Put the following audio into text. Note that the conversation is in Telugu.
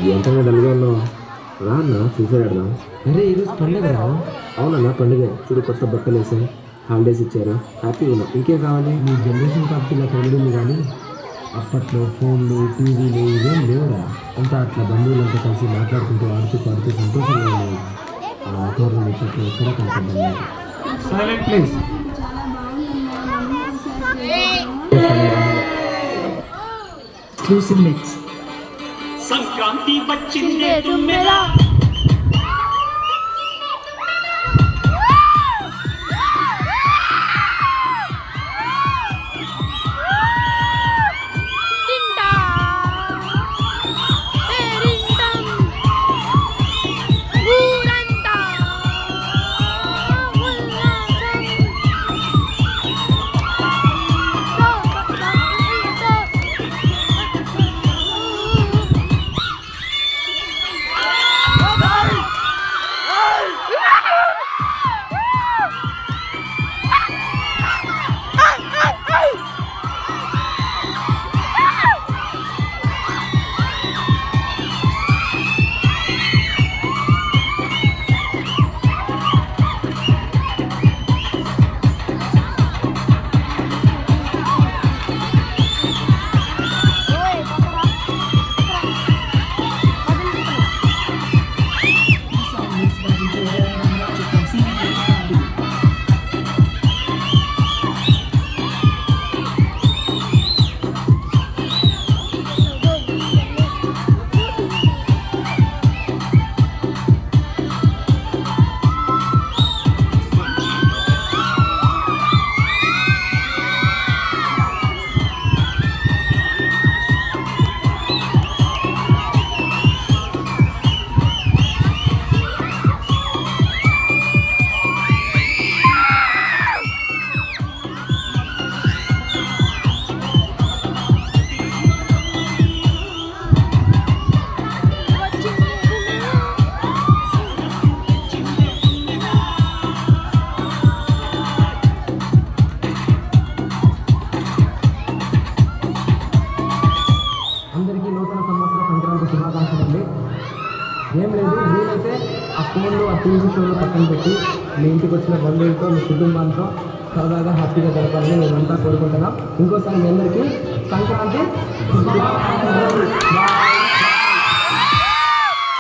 ఎంతగా డల్గా ఉన్నావు? రా అన్న సూసైడ్ ఆడదాం. అరే ఈరోజు పండుగ రా. అవునన్నా పండుగ. చూడు కొత్త బట్టలు వేసాం, హాలిడేస్ ఇచ్చారు, హ్యాపీగా ఉన్నాం. ఇంకేం కావాలి? మీ జనరేషన్ కాబట్టి ఇలా తొలగింది కానీ అప్పట్లో ఫోన్లు టీవీలు ఇవేం లేవురా. అంతా అట్లా బంధువులంతా కలిసి మాట్లాడుకుంటూ ఆడుతూ పాడుతూ సంతోషంగా ఉండేది. ఆ వాతావరణం ఇప్పట్లో ఎక్కడా కనపడడం లేదు. Silent please. Exclusive mix. Sankranti వచ్చిందే తుమ్మెదా అందరికీ నూతన సంవత్సర సంక్రాంతి శుభాకాంక్షలు అండి. ఏం లేదు, వీలైతే ఆ ఫోన్లు ఆ టీవీ షోలు పక్కన పెట్టి మీ ఇంటికి వచ్చిన బంధువులతో మీ కుటుంబాలతో సరదాగా హ్యాపీగా గడపాలని మేమంతా కోరుకుంటున్నాం. ఇంకోసారి మీ అందరికీ సంక్రాంతి శుభాకాంక్షలు. బాయ్.